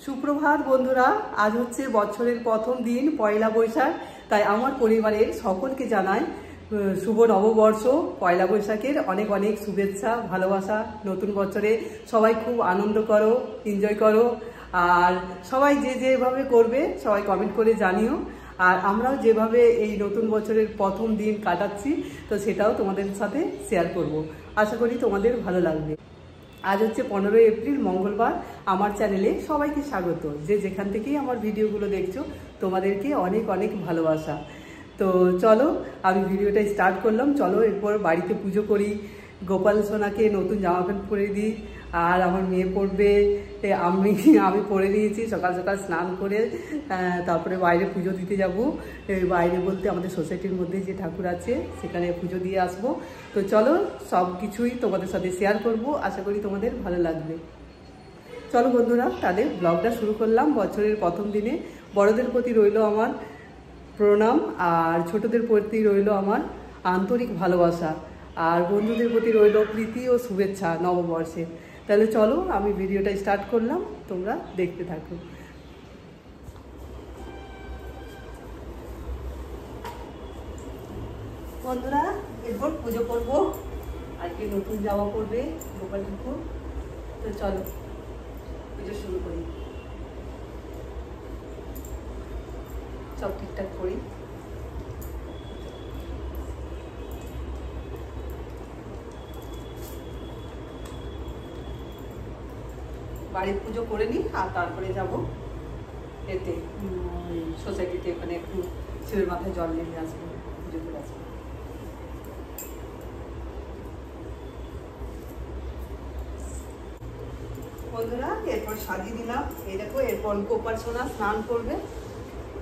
সুপ্রভাত বন্ধুরা, আজ হচ্ছে বছরের প্রথম দিন পয়লা বৈশাখ। তাই আমার পরিবারের সকলকে জানাই শুভ নববর্ষ, পয়লা বৈশাখের অনেক অনেক শুভেচ্ছা, ভালোবাসা। নতুন বছরে সবাই খুব আনন্দ করো, এনজয় করো। আর সবাই যে যেভাবে করবে সবাই কমেন্ট করে জানিও। আর আমরাও যেভাবে এই নতুন বছরের প্রথম দিন কাটাচ্ছি, তো সেটাও তোমাদের সাথে শেয়ার করব। আশা করি তোমাদের ভালো লাগবে। আজ হচ্ছে 15 এপ্রিল, মঙ্গলবার। আমার চ্যানেলে সবাইকে স্বাগত। যে যেখান থেকেই আমার ভিডিওগুলো দেখছো, তোমাদেরকে অনেক অনেক ভালোবাসা। তো চলো, আমি ভিডিওটা স্টার্ট করলাম। চলো এরপর বাড়িতে পুজো করি, গোপাল সোনাকে নতুন জামা প্যান্ট পরে দিই। আর আমার মেয়ে পরবে, আমি পরে নিয়েছি। সকাল সকাল স্নান করে তারপরে বাইরে পুজো দিতে যাব। বাইরে বলতে আমাদের সোসাইটির মধ্যে যে ঠাকুর আছে সেখানে পুজো দিয়ে আসব। তো চলো, সব কিছুই তোমাদের সাথে শেয়ার করব। আশা করি তোমাদের ভালো লাগবে। চলো বন্ধুরা, তাদের ব্লগটা শুরু করলাম। বছরের প্রথম দিনে বড়দের প্রতি রইল আমার প্রণাম, আর ছোটদের প্রতি রইল আমার আন্তরিক ভালোবাসা, আর বন্ধুদের প্রতি রইল প্রীতি ও শুভেচ্ছা নববর্ষে। তাহলে চলো, আমি ভিডিওটা স্টার্ট করলাম, তোমরা দেখতে থাকো। বন্ধুরা, এরপর পুজো করবো। আজকে নতুন জামা পরবে গোপাল ঠাকুর। তো চলো পুজো শুরু করি। সব ঠিকঠাক করি। বাড়ির পুজো করে নিই, আর তারপরে যাব এতে সোসাইটিতে, ওখানে একটু শিবের মাথায় জল নিয়ে আসবো, পুজো করে আসবো। বন্ধুরা, এরপর সাজিয়ে দিলাম। এই দেখো, এরপর গোপাল সোনা স্নান করবে।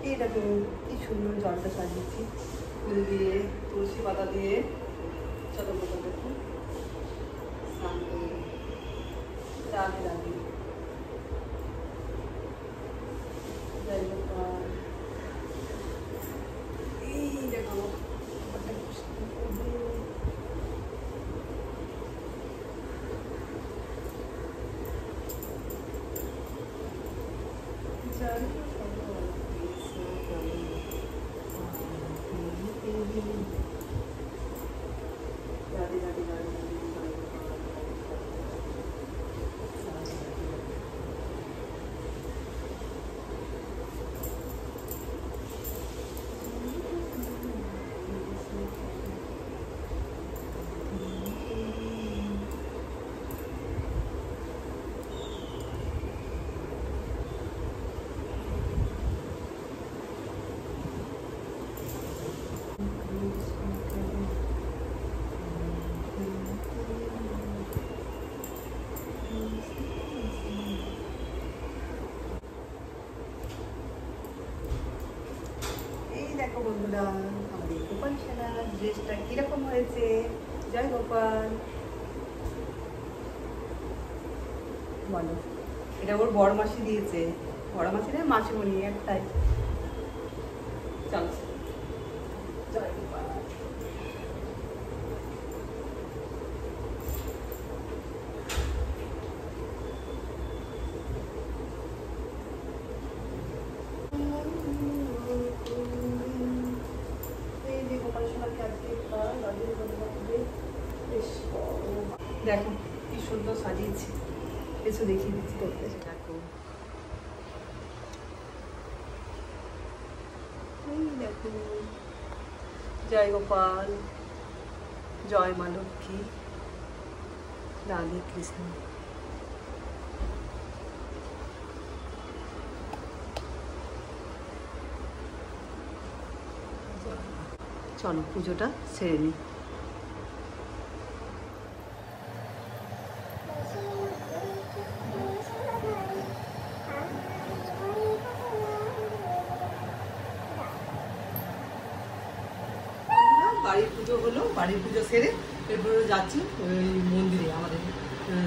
এই দেখো কি সুন্দর জলটা সাজিয়েছি, ফুল দিয়ে, তুলসী পাতা দিয়ে। চলো গোপাল দেখো স্নান করবে। রাধে রাধে। এই দেখো দেখো বন্ধুরা, আমাদের গোপাল সোনার ড্রেসটা কিরকম হয়েছে। জয় গোপাল বলো। এটা ওর বড় মাসি দিয়েছে। বড় মাসি না, মাসিমণি একটাই। চলো, জয় গোপাল। দেখো কি সুন্দর সাজিয়েছি, কিছু দেখিয়ে দিচ্ছি করতে। দেখো, দেখো, জয় গোপাল, জয় মা লক্ষ্মী, রাধে কৃষ্ণ। চলো পুজোটা সেরে নিই। বাড়ির পুজো হলো, বাড়ির পুজো সেরে এরপরে যাচ্ছি ওই মন্দিরে, আমাদের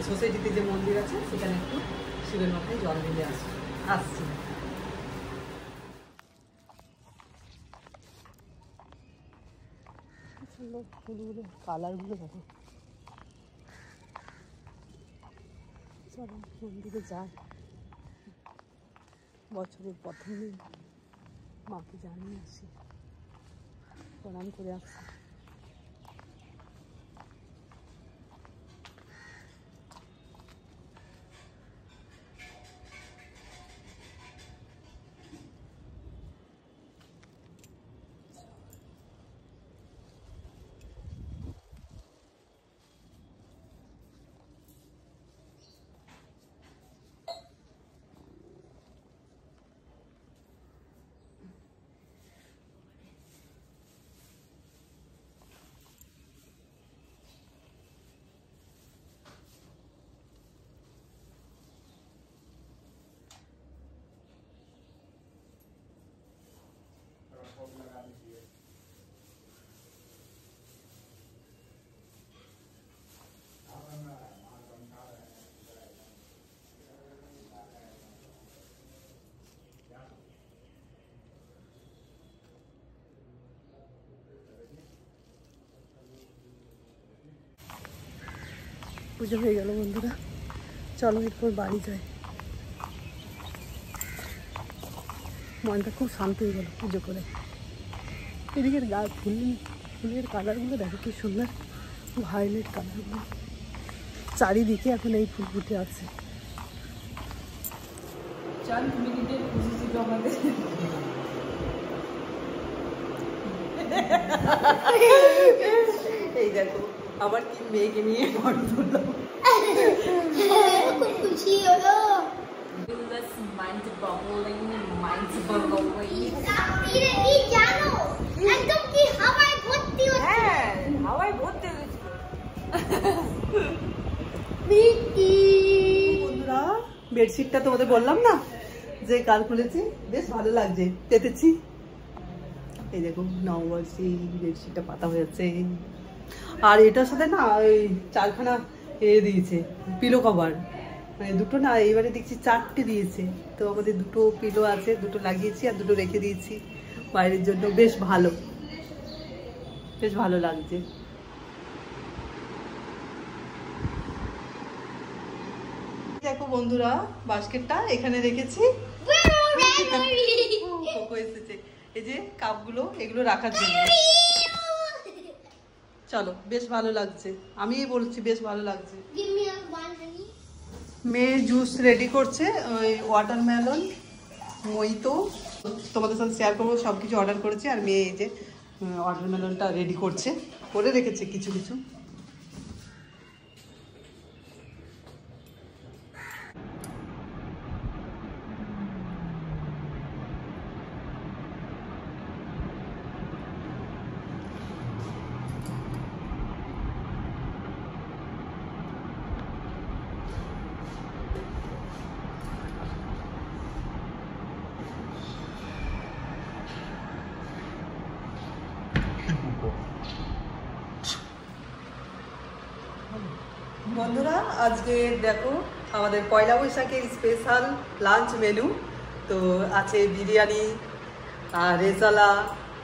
সোসাইটিতে যে মন্দির আছে সেখানে একটু শিবের মাথায় জল ঢেলে আসছি। ফুলগুলো কালারগুলো দেখো। চলো মন্দিরে যাই। বছরের প্রথম দিন মাকে জানিয়ে আসি, প্রণাম করে আসছি। পুজো হয়ে গেল বন্ধুরা, চলো এরপর বাড়ি যাই। মনটা খুব শান্ত হয়ে গেল পুজো করে। এদিকের ফুলের কালারগুলো দেখো কি সুন্দর, ভায়োলেট কালারগুলো চারিদিকে এখন এই ফুল ফুটে আছে। চল তুমি কিন্তু খুশি ছিল আমাদের। এই দেখো আবার কি মেয়েকে নিয়ে ফটো তুললাম, খুব খুশি হলো। বন্ধুরা বেডশিটটা তোমাদের বললাম না যে কাল খুলেছি, বেশ ভালো লাগছে, পেতেছি। এই দেখো নববর্ষী বেডশিটটা পাতা হয়েছে। আর এটার সাথে না ওই 4খানা দিয়েছে পিলো কভার, মানে দুটো না, এইবারে দেখছি 4টে দিয়েছে। তো আমাদের দুটো পিলো আছে, দুটো লাগিয়েছি আর দুটো রেখে দিয়েছি বাইরের জন্য। বেশ ভালো, বেশ ভালো লাগছে। দেখো বন্ধুরা বাস্কেটটা এখানে রেখেছি, এসেছে এই যে কাপগুলো, এগুলো রাখার জন্য। চলো বেশ ভালো লাগছে, আমি বলছি বেশ ভালো লাগছে। মেয়ে জুস রেডি করছে, ওই ওয়াটারমেলন মইতো তোমাদের সাথে শেয়ার করবো। সব কিছু অর্ডার করেছি আর মেয়ে এই যে ওয়াটারমেলনটা রেডি করছে, করে রেখেছে কিছু কিছু। বন্ধুরা আজকে দেখো আমাদের পয়লা বৈশাখের স্পেশাল লাঞ্চ মেনু। তো আছে বিরিয়ানি আর রেজালা,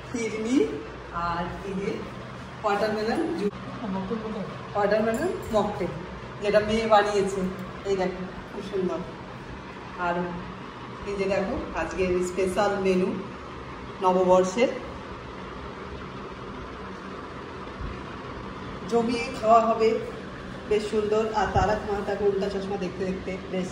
ফিরনি আর এই যে ওয়াটারমেলন মকটেল, যেটা মেয়ে বানিয়েছে। এই দেখো খুব সুন্দর। আর এই যে দেখো আজকের স্পেশাল মেনু নববর্ষের, জমিয়ে খাওয়া হবে, বেশ সুন্দর। আর তারক মাতাকে উল্টা চশমা দেখতে দেখতে বেশ